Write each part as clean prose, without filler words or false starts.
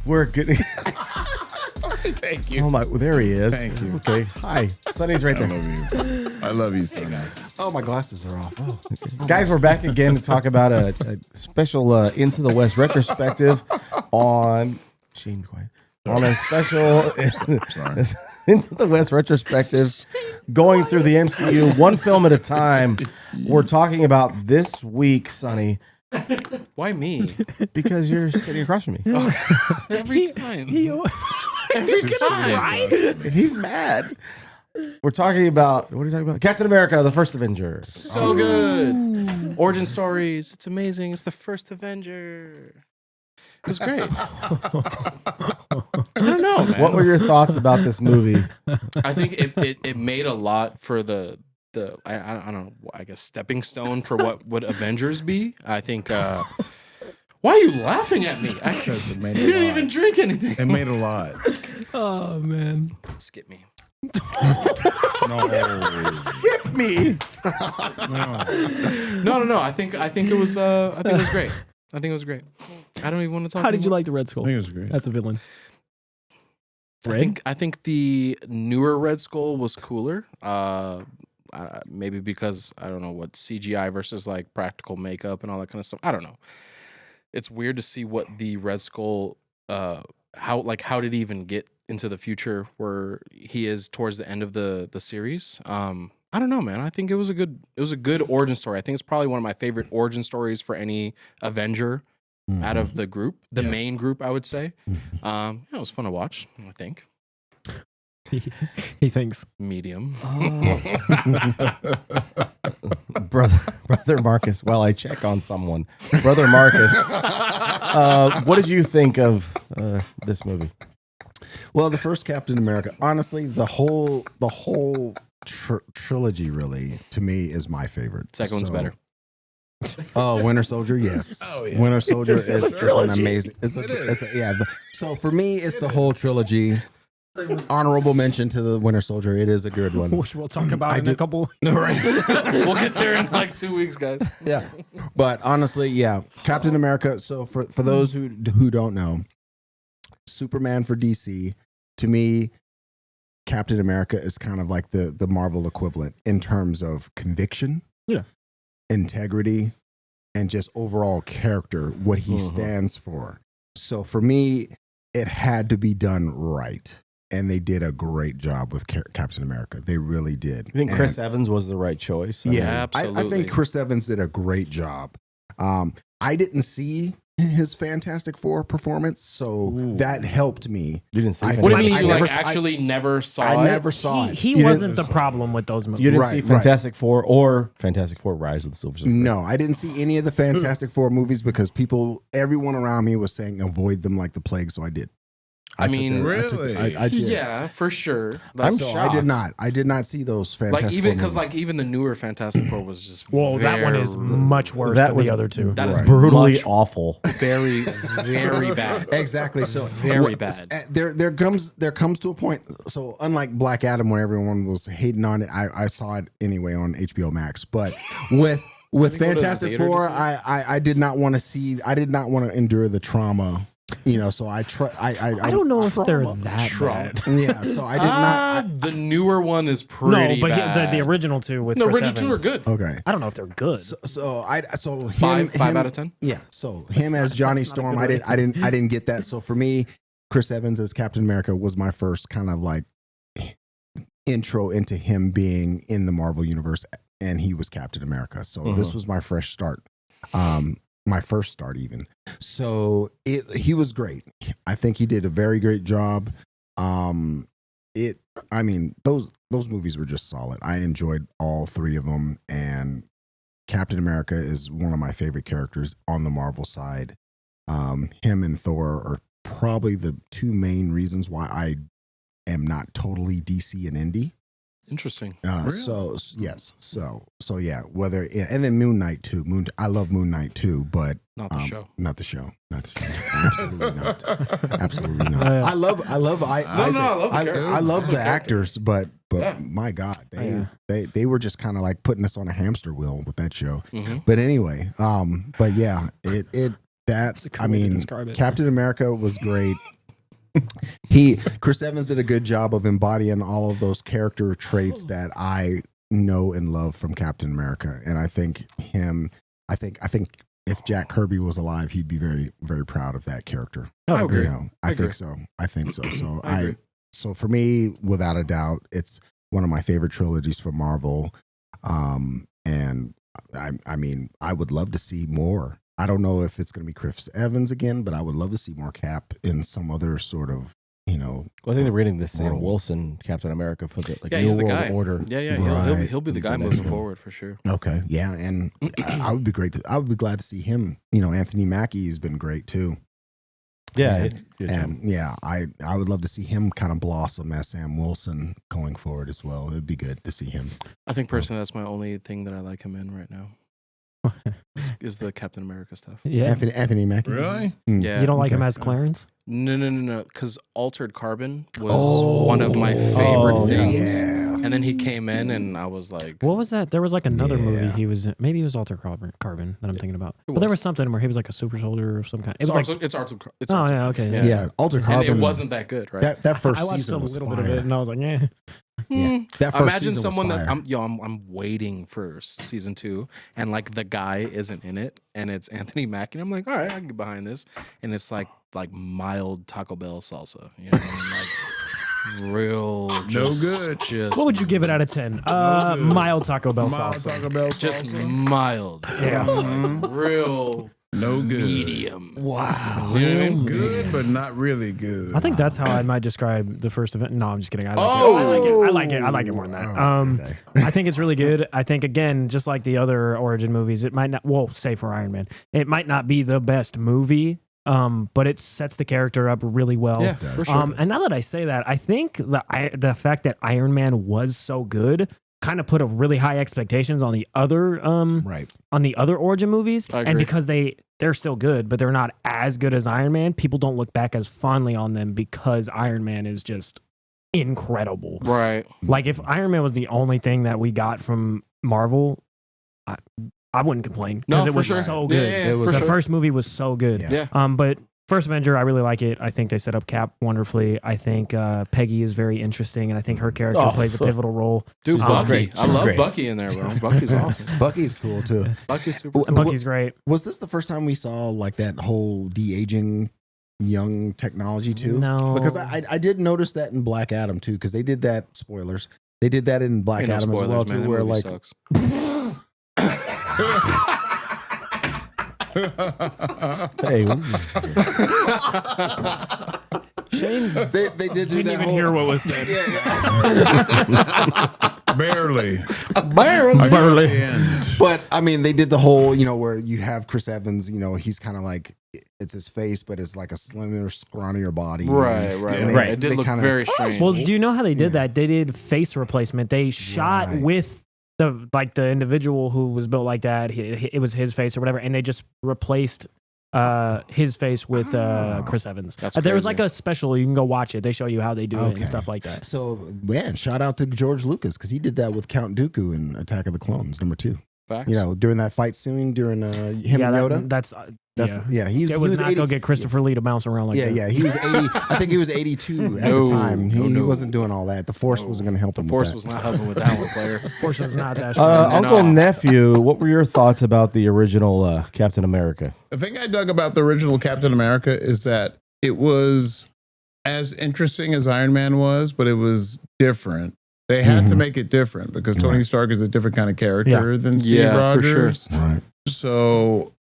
We're good. Thank you. Oh my, well, there he is. Thank you. Okay, hi. Sonny's right I there. love you. I love you, Sonny. Oh, my glasses are off. Oh, okay. Guys, we're back again to talk about a special Into the West retrospective on. Shane, quiet. On a special Into the West retrospective, going through the MCU one film at a time. We're talking about this week, Sonny. Why me? Because you're sitting across from me. Every time. Every time. And he's mad. We're talking about, what are you talking about? Captain America, the first Avenger. So good. Origin stories. It's amazing. It's the first Avenger. It was great. I don't know, man. What were your thoughts about this movie? I think it made a lot for the I don't know, I guess stepping stone for what would Avengers be. I think why are you laughing at me? Because it made You a didn't lot. even drink anything. It made a lot. Oh man. Skip me. No. Skip me. No. I think it was great. I think it was great. I don't even want to talk. How did you anymore. like the Red Skull? I think it was great. That's a villain. Red? I think the newer Red Skull was cooler. Maybe because I don't know what CGI versus like practical makeup and all that kind of stuff. I don't know. It's weird to see what the Red Skull, how did he even get into the future where he is towards the end of the series. I don't know, man. I think it was a good origin story. I think it's probably one of my favorite origin stories for any Avenger out of the group, the main group, I would say. It was fun to watch. I think He thinks. medium. Brother Marcus, while I check on someone. Brother Marcus, what did you think of this movie? Well, the first Captain America, honestly, the whole trilogy really to me is my favorite. Second one's better. Oh, Winter Soldier, yes. Oh, yeah. Winter Soldier It's is a an trilogy. amazing. So for me, it's the whole trilogy. Honorable mention to the Winter Soldier. It is a good one. Which we'll talk about in a couple. Right. We'll get there in like 2 weeks, guys. Yeah, but honestly, yeah, Captain America. So for those who don't know, Superman for DC, to me, Captain America is kind of like the Marvel equivalent in terms of conviction, integrity, and just overall character, what he stands for. So for me, it had to be done right. And they did a great job with Captain America. They really did. You think Chris Evans was the right choice? Yeah, I absolutely. think Chris Evans did a great job. I didn't see his Fantastic Four performance, so that helped me. You didn't see I- What do you mean I you never- actually never saw I it? never saw it. He wasn't the problem with those movies. You didn't Right, see right. Fantastic Four or Fantastic Four Rise of the Silver Surfer? No, I didn't see any of the Fantastic Four movies because everyone around me was saying avoid them like the plague, so I did. I mean, Really? I did. yeah, for sure. I'm So shocked. I did not see those Fantastic Like even Four because movies. like even the newer Fantastic Four was just Well, that one is much worse That than was- the other two. that is Right. Brutally much- awful. very very bad. Exactly. So Very bad. There comes to a point. So unlike Black Adam, when everyone was hating on it, I saw it anyway on HBO Max. But with go to the Fantastic theater Four, to see I did not want to see. I did not want to endure the trauma. So I don't know if they're that bad. Yeah. So I did not. The newer one is pretty No, but bad. the original two with no, Chris original two are Evans. good. Okay. I don't know if they're good. So him, Five out of 10? Yeah. So him as Johnny Storm, I didn't get that. So for me, Chris Evans as Captain America was my first kind of like intro into him being in the Marvel universe, and he was Captain America. So this was my fresh start. My first start even. So he was great. I think he did a very great job. Those movies were just solid. I enjoyed all three of them, and Captain America is one of my favorite characters on the Marvel side. Him and Thor are probably the two main reasons why I am not totally DC and indie. Interesting. So yes, so yeah. And then Moon Knight too. I love Moon Knight too, but Not the show. Not the show. Absolutely not. Absolutely not. Yeah. I love Isaac. I love the character. I love the character. actors, but Yeah. my God, they were just kind of like putting us on a hamster wheel with that show. Mm-hmm. But anyway, but yeah, That's a cool way to describe it. Captain America was great. Chris Evans did a good job of embodying all of those character traits that I know and love from Captain America. And I think if Jack Kirby was alive, he'd be very, very proud of that character. I agree. I think so. So I agree. so for me, without a doubt, it's one of my favorite trilogies from Marvel. And I mean, I would love to see more. I don't know if it's going to be Chris Evans again, but I would love to see more Cap in some other sort of, Well, I think they're reading the Sam Wilson Captain America for the he's New the World guy. Order. Yeah. He'll be the guy moving forward for sure. Okay, yeah, and I would be glad to see him. Anthony Mackie has been great too. Yeah, I would love to see him kind of blossom as Sam Wilson going forward as well. It'd be good to see him. I think personally, that's my only thing that I like him in right now. Is the Captain America stuff. Yeah. Anthony Mackie. Really? Yeah. You don't like him as Clarence? No. Because Altered Carbon was one of my favorite things. Yeah. And then he came in, and I was like, What was that? There was like another movie Yeah. he was in. Maybe it was Altered Carbon that I'm thinking about. But there was. was something where he was like a super soldier or some kind. It it's was Altered Carbon. oh, yeah, okay. Yeah. Yeah, Altered And Carbon. it wasn't that good, right? that first I watched season a was little fire. bit of it and I was like, yeah. Yeah, that first Imagine season was someone that fire. I'm waiting for season 2, and like the guy isn't in it, and it's Anthony Mackie. And I'm like, all right, I can get behind this, and it's like mild Taco Bell salsa, you know, what I mean? Like real No good. Just What would you give it out of 10? good. Mild Taco Bell Mild sauce. Taco Bell just salsa. mild, Yeah. like real No good. medium. Wow. You know what I mean? Good, but not really good. I think that's how I might describe the first event. No, I'm just kidding. I Oh! like it. I like it more than that. I think it's really good. I think, again, just like the other origin movies, it might not, well, say for Iron Man, it might not be the best movie, but it sets the character up really well. Yeah, for sure. And now that I say that, I think the fact that Iron Man was so good kind of put a really high expectations on the other Right. on the other origin movies, I and agree. because they're still good, but they're not as good as Iron Man, people don't look back as fondly on them because Iron Man is just incredible. Right. Like if Iron Man was the only thing that we got from Marvel, I wouldn't complain because No, it for was sure. so Yeah, good. yeah, It was- for The sure. first movie was so good. Yeah. Yeah. But First Avenger, I really like it. I think they set up Cap wonderfully. I think Peggy is very interesting, and I think her character plays a pivotal role. Dude, She's Bucky. great. I She's love great. Bucky in there, bro. Bucky's awesome. Bucky's cool too. Bucky's super Well, cool. And Bucky's great. Was this the first time we saw like that whole de-aging young technology too? No. Because I did notice that in Black Adam too, because they did that, spoilers, they did that in Black Ain't no Adam as well spoilers, man. too, That where movie like sucks. Hey, they did do Didn't that even whole, hear what was said. Barely. Barely. Barely. End. But I mean, they did the whole, where you have Chris Evans, he's kind of like, it's his face, but it's like a slimmer, scrawnier body. Right. And Right. It did they look kinda- very strange. Well, do you know how they did Yeah. that? They did face replacement. They shot Right. with the individual who was built like that. It was his face or whatever, and they just replaced his face with Chris Evans. That's There was crazy. like a special. You can go watch it. They show you how they do it Okay. and stuff like that. So, man, shout out to George Lucas because he did that with Count Dooku in Attack of the Clones #2. Facts. During that fight scene during him and Yoda. That's He it was was not 80, go get Christopher Lee to bounce around like that. yeah, he was 80. I think he was 82 at No, the time. He no. wasn't doing all that. The Force No. wasn't going to help The him. Force with was that. not helping with that one, player. Force was not that strong. Uncle Nephew, what were your thoughts about the original Captain America? The thing I dug about the original Captain America is that it was as interesting as Iron Man was, but it was different. They had to make it different because Tony Stark is a different kind of character than Steve Yeah, for sure. Rogers. Right. So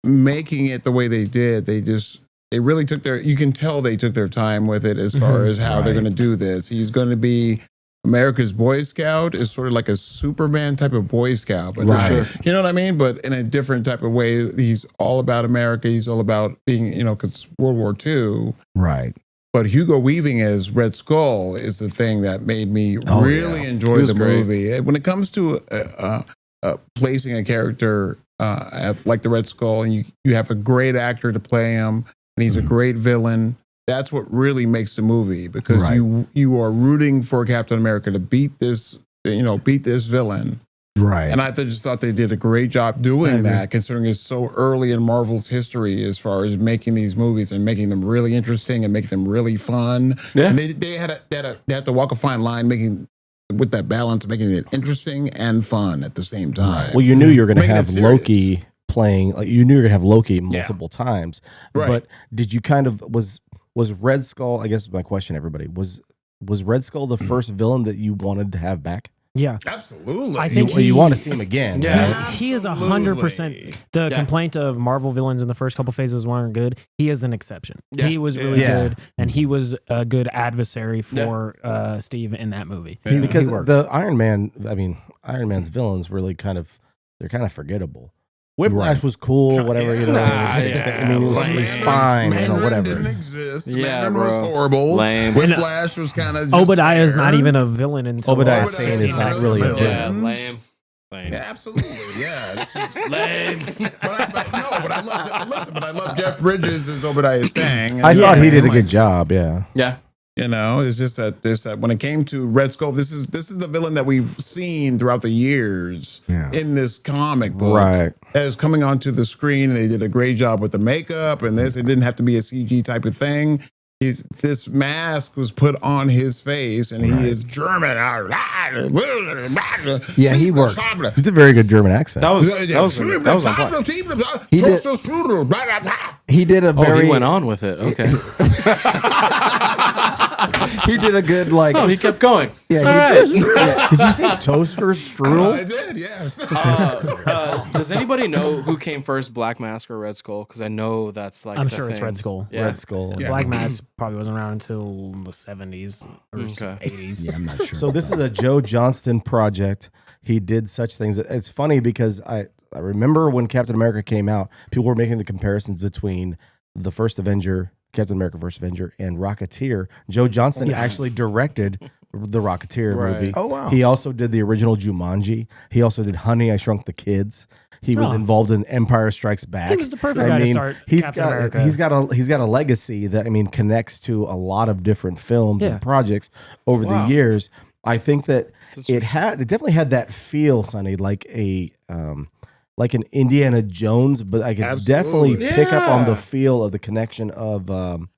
making it the way they did, they really took you can tell they took their time with it as far as how they're Right. going to do this. He's going to be America's Boy Scout, is sort of like a Superman type of Boy Scout, but Right. not, you know what I mean? But in a different type of way. He's all about America. He's all about being, because World War II. Right. But Hugo Weaving as Red Skull is the thing that made me Oh, really yeah. enjoy He was the great. movie. When it comes to placing a character like the Red Skull, and you have a great actor to play him, and he's a great villain, that's what really makes the movie, because Right. you are rooting for Captain America to beat this villain. Right. And I just thought they did a great job doing that, considering it's so early in Marvel's history as far as making these movies and making them really interesting and making them really fun. Yeah. And they had to walk a fine line, making with that balance, making it interesting and fun at the same time. Well, you knew you were going to Making it have serious. Loki playing. Like, you knew you were going to have Loki multiple times. Right. But did you kind of was Red Skull? I guess my question, everybody, was Red Skull the first villain that you wanted to have back? Yeah. Absolutely. I think You want to see him again? Yeah. Right? He is 100%. The complaint of Marvel villains in the first couple phases weren't good. He is an exception. Yeah. He was really Yeah. good, and he was a good adversary for Steve in that movie. Because He worked. the Iron Man's villains really they're kind of forgettable. Whiplash was cool, whatever, you know. yeah. I mean, it was fine, you know, Mandarin whatever. didn't exist. Yeah, Mandarin was bro. horrible. Lame. Whiplash was kind of Obadiah is not even a villain until Obadiah Obadiah's Stane is not not really a really a villain. villain. Lame. Yeah, absolutely. Yeah. This is, Lame. but I love Jeff Bridges as Obadiah Stane. I thought he did a Like, good job, yeah. Yeah. You know, it's just that when it came to Red Skull, this is the villain that we've seen throughout the years in this comic book. Right. As coming onto the screen, and they did a great job with the makeup and this. It didn't have to be a CG type of thing. This mask was put on his face, and he is German. Yeah, he worked. He did a very good German accent. That was on point. He did a Oh, very. he went on with it. Okay. He did a good like. Oh, he kept going. Yeah, All he right. Did you say toaster strudel? I did, yes. Does anybody know who came first, Black Mask or Red Skull? Because I know that's like I'm the sure it's thing. Red Skull. Yeah. Red Skull. Black Mask probably wasn't around until the 70s or Okay. 80s. Yeah, I'm not sure. So this is a Joe Johnston project. He did such things. It's funny because I remember when Captain America came out, people were making the comparisons between the first Avenger, Captain America vs. Avenger, and Rocketeer. Joe Johnston actually directed the Rocketeer movie. Oh, wow. He also did the original Jumanji. He also did Honey, I Shrunk the Kids. He was involved in Empire Strikes Back. He was the perfect guy to start Captain America. He's got a legacy that connects to a lot of different films and projects over the years. I think that it definitely had that feel, Sonny, like an Indiana Jones, but I could definitely pick up on the feel of the connection of the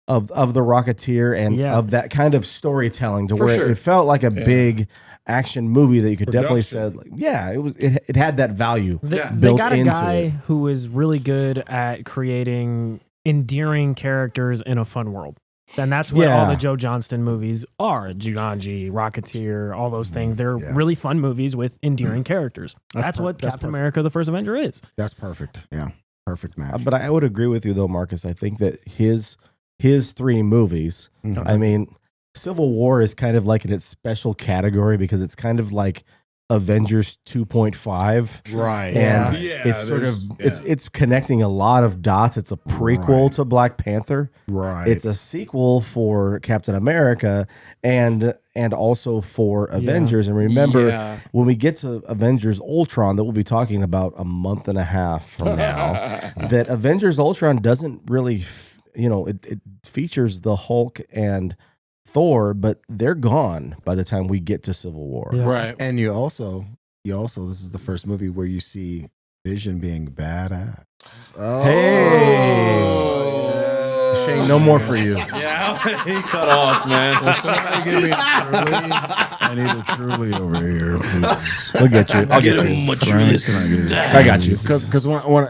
Rocketeer and of that kind of storytelling to where it felt like a big action movie that you could definitely say, like, it had that value. They built got a into guy it. who is really good at creating endearing characters in a fun world. And that's what all the Joe Johnston movies are. Jumanji, Rocketeer, all those things. They're really fun movies with endearing characters. That's what Captain America, the First Avenger is. That's perfect. Yeah. Perfect match. But I would agree with you though, Marcus. I think that his three movies, Civil War is kind of like in its special category because it's kind of like Avengers 2.5. Right. And Yeah. it's sort of it's connecting a lot of dots. It's a prequel to Black Panther. Right. It's a sequel for Captain America and also for Avengers. And remember, when we get to Avengers Ultron, that we'll be talking about a month and a half from now, that Avengers Ultron doesn't really, it features the Hulk and Thor, but they're gone by the time we get to Civil War. Yeah. Right. And you also this is the first movie where you see Vision being badass. Oh. Hey. Shane, no more for you. Yeah, he cut off, man. Somebody give me a Truly. I need a Truly over here, please. We'll get you. I'll get you. I got you.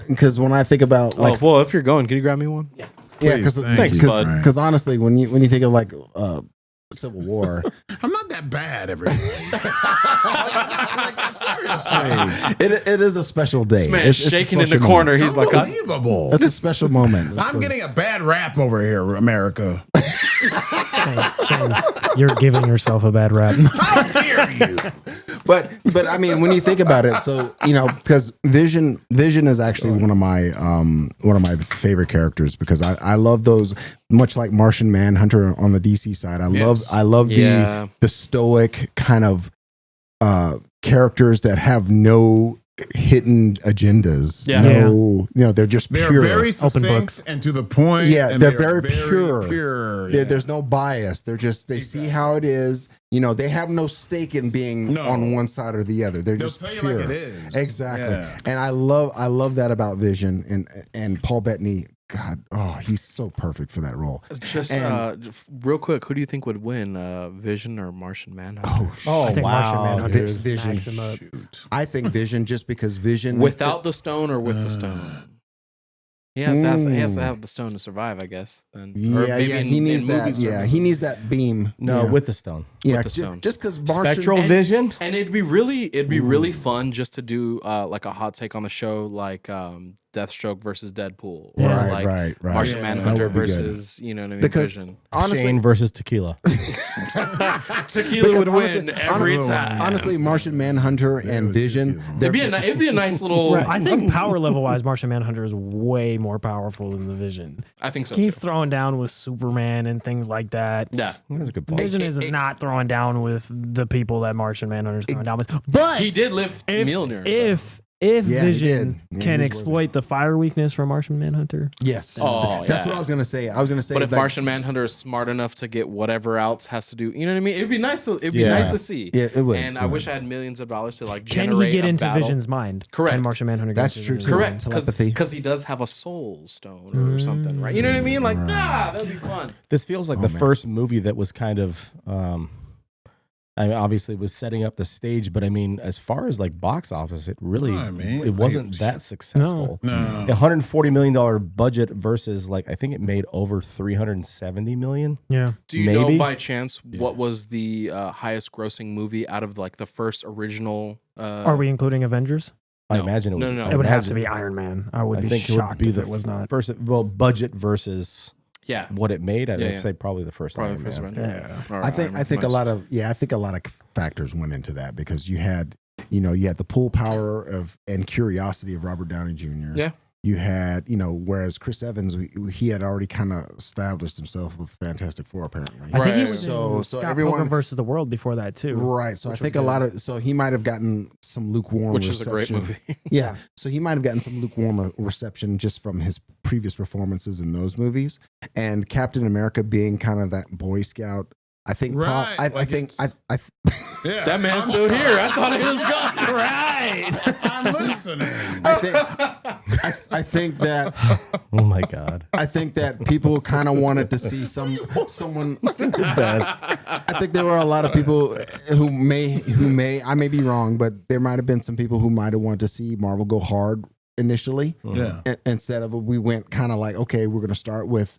Because when I think about like well, if you're going, can you grab me one? Yeah. Thanks, bud. because honestly when you think of like Civil War, I'm not that bad, everybody. Seriously. it is a special day. This man's It's a shaking in the special corner. moment. He's like, Unbelievable. It's a special moment. I'm getting a bad rap over here, America. Shane, you're giving yourself a bad rap. How dare you? But I mean, when you think about it, so because Vision is actually one of my favorite characters because I love those, much like Martian Manhunter on the DC side. I love the stoic kind of characters that have no hidden agendas. Yeah. No, they're just They're pure. very books. succinct and to the point. Yeah, and they're they are very pure. Yeah. There's no bias. They're just they see how it is. They have no stake in being on one side or the other. They'll just tell you pure. like it is. Exactly. Yeah. And I love that about Vision and Paul Bettany. God, he's so perfect for that role. Just real quick, who do you think would win, Vision or Martian Manhunter? I think Martian Manhunter is Vision. knocks him up. I think Vision, just because Vision Without the stone or with the stone? He has to have the stone to survive, I guess. Then. He needs that. Yeah, he needs that beam. No, yeah. with the stone. Yeah, the stone. just because Spectral vision. And it'd be really fun just to do like a hot take on the show, like Deathstroke versus Deadpool, or Yeah. like Right. Martian Yeah, Manhunter that would be good. versus you know what I mean, Because Vision. honestly, Shane versus Tequila. Tequila would win every time. Honestly, Martian Manhunter and Vision, It'd be a nice little. I think power level wise, Martian Manhunter is way more powerful than the Vision. I think so. He's Too. throwing down with Superman and things like that. Yeah, That's a good point. Vision is not throwing down with the people that Martian Manhunter's throwing down with. But he did lift Mjolnir. if Yeah, he Vision did. Yeah, can he's exploit the fire weakness from Martian Manhunter, yes. Oh, That's yeah. what I was gonna say. I was gonna say, But if like, Martian Manhunter is smart enough to get whatever else has to do, you know what I mean? It'd be nice to Yeah. see. Yeah, it would. And It I would. wish I had millions of dollars to like can generate he get a into battle. Vision's mind? Correct. Can Martian Manhunter get That's into true, Vision's too. mind? Correct, Telepathy. because he does have a soul stone or something, right? You know what I mean? Like, that'd be fun. This feels like the first movie that was kind of, I mean, obviously it was setting up the stage, but I mean, as far as like box office, it really, it wasn't that successful. No. $140 million budget versus like, I think it made over 370 million. Yeah. Do you Maybe? know by chance what was the highest grossing movie out of like the first original? Are we including Avengers? I No. imagine it was. No. I It would have to imagine- be Iron Man. I would I be think it would shocked be if the it was not. first, well, budget versus Yeah. what it made. I'd Yeah. say probably the first Probably Iron the first Man. Avenger. Yeah. Or I think Iron Man. I think a Nice. lot of factors went into that because you had the pull power of and curiosity of Robert Downey Jr. Yeah. You had, whereas Chris Evans, he had already kind of established himself with Fantastic Four, apparently. I think he Right. was So in Scott everyone- Pilgrim versus the World before that too. Right. So I Which think was so he might have gotten some lukewarm Which is a great reception. movie. Yeah. So he might have gotten some lukewarm reception just from his previous performances in those movies. And Captain America being kind of that Boy Scout. I think, Right, I like think, it's- I Yeah. That man's still here. I thought he was gone. Right. I'm listening. I think that Oh my God. I think that people kind of wanted to see someone. I think there were a lot of people who may I may be wrong, but there might have been some people who might have wanted to see Marvel go hard initially. Yeah. Instead of we went kind of like, okay, we're gonna start with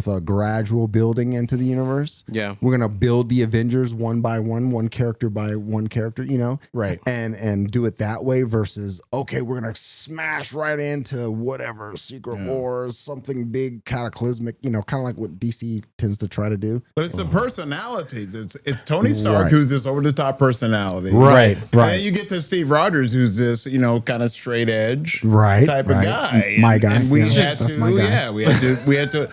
a gradual building into the universe. Yeah. We're gonna build the Avengers one by one character by one character, Right. and do it that way versus okay, we're gonna smash right into whatever Secret Wars, something big, cataclysmic, kind of like what DC tends to try to do. But it's the personalities. It's Tony Stark Right. who's this over the top personality. Right. And then you get to Steve Rogers who's this, kind of straight edge Right, type right. of guy. My And- guy. And we Yeah, had that's to, my guy. yeah, we had to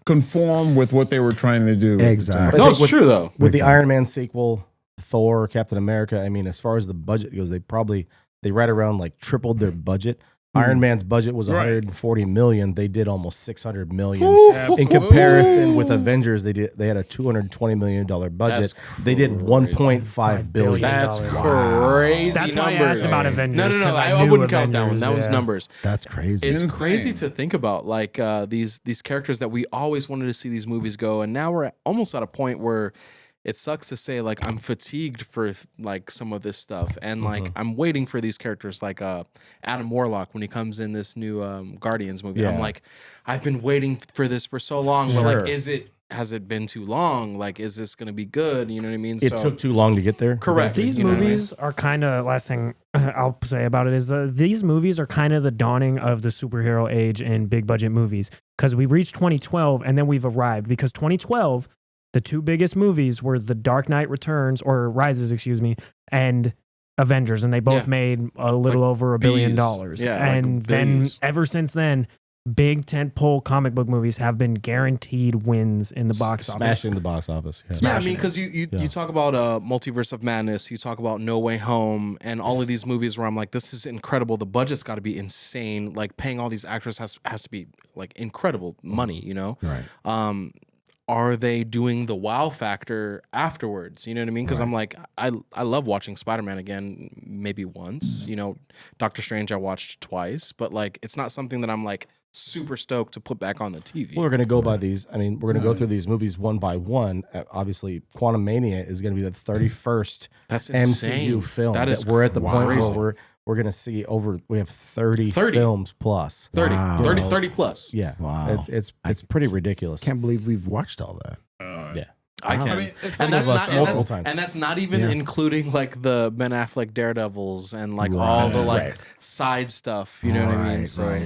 conform with what they were trying to do. Exactly. No, it's true though. With the Exactly. Iron Man sequel, Thor, Captain America, I mean, as far as the budget goes, they right around like tripled their budget. Iron Man's budget was Right. 140 million. They did almost 600 million. Absolutely. In comparison with Avengers, they had a $220 million budget. That's They did 1.5 billion. That's Wow. crazy. That's why I numbers. asked about Avengers. No. 'cause I knew wouldn't count that one. Avengers, That one's yeah. numbers. That's crazy. It's Insane. crazy to think about, like these characters that we always wanted to see these movies go, and now we're almost at a point where it sucks to say, like, I'm fatigued for like some of this stuff, and like I'm waiting for these characters, like Adam Warlock when he comes in this new Guardians movie. Yeah. I'm like, I've been waiting for this for so long. But Sure. like, has it been too long? Like, is this gonna be good? You know what I mean? It took too long to get there. Correct. These You know what I mean? movies are kind of, last thing I'll say about it is these movies are kind of the dawning of the superhero age in big budget movies, because we reached 2012 and then we've arrived, because 2012, the two biggest movies were The Dark Knight Returns, or Rises, excuse me, and Avengers, and they both Yeah. made a little Like over $1 billion. bees. Yeah, like and then bees. ever since then, big tentpole comic book movies have been guaranteed wins in the box office. Smashing the box office. Yeah. Yeah, I mean, because you talk about Multiverse of Madness, you talk about No Way Home, and all of these movies where I'm like, this is incredible. The budget's got to be insane. Like paying all these actors has to be like incredible money, you know? Right. Are they doing the wow factor afterwards? You know what I mean? Because I'm like, I love watching Spider-Man again, maybe once. You know, Doctor Strange I watched twice, but like it's not something that I'm like super stoked to put back on the TV. Well, we're going to go by these. I mean, we're going to go through these movies one by one. Obviously, Quantum Mania is going to be the 31st That's insane. MCU film. That is we're at the point crazy. where we're going to see we have 30 films plus. 30, Wow. 30 plus. Yeah. Wow. It's pretty ridiculous. Can't believe we've watched all that. Yeah. I can. I mean, it's and like that's not multiple times. and that's not even Yeah. including like the Ben Affleck Daredevils and like all the like side stuff. You know what I mean? So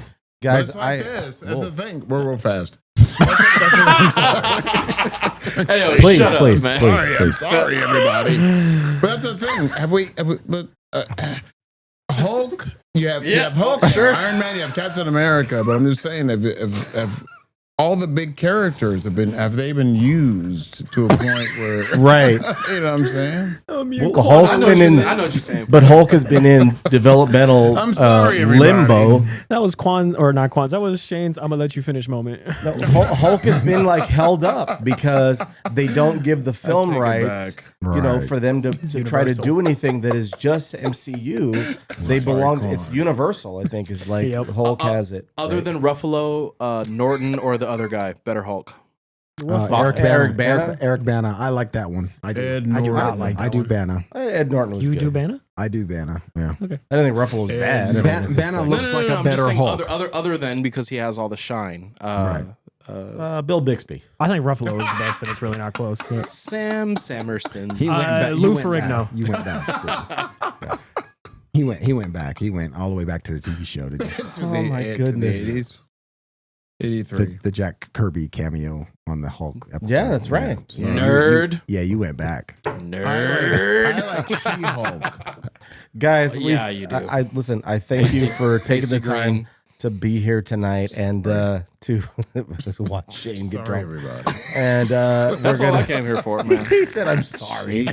Guys, it's like this. That's the thing. We're real fast. Anyway, Please, shut please, up, man. please. Sorry, I'm sorry, everybody. But that's the thing. Have we Hulk? You have Hulk, Iron Man, you have Captain America. But I'm just saying, if all the big characters have they been used to a point where Right. you know what I'm saying? Well, Hulk's I know been what in, you're saying. but Hulk has been in developmental I'm sorry, everybody. limbo. That was not Quan. That was Shane's I'm gonna let you finish moment. No, Hulk has been like held up because they don't give the film take it rights, back. you know, Right. for them to try to do anything that is just MCU. They belong. It's Universal, I think, is like Yep. Hulk has it. Other than Ruffalo, Norton, or the other guy, better Hulk. Eric Bana? Eric Bana. I like that one. I do. Ed I do, Norton. like I do Bana. Ed Norton was You good. do Bana? I do Bana. Yeah. I don't think Ruffalo was bad. I mean, it's just Bana like- looks like a I'm better just saying Hulk. Other than because he has all the shine. Bill Bixby. I think Ruffalo is the best, and it's really not close. But. Sam Samerston. He went back. Lou he went Ferrigno. back. You went back. Yeah. He went back. He went all the way back to the TV show to get To Oh the- my to the goodness. 80s. 83. the Jack Kirby cameo on the Hulk episode. Yeah, that's right. So Nerd. you went back. Nerd. I like She-Hulk. Guys, Yeah, you do. I listen. I thank you for taking the Tasty time green. to be here tonight and to watch Shane get Sorry, drunk. everybody. And we're That's all I gonna. came here for, man. He said, "I'm sorry."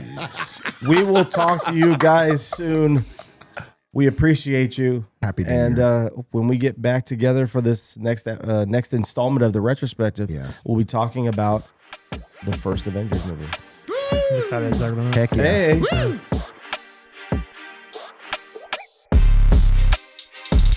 We will talk to you guys soon. We appreciate you. Happy New And Year. when we get back together for this next installment of the retrospective, Yes. we'll be talking about the first Avengers movie. I'm excited to talk about that. Heck yeah. Hey.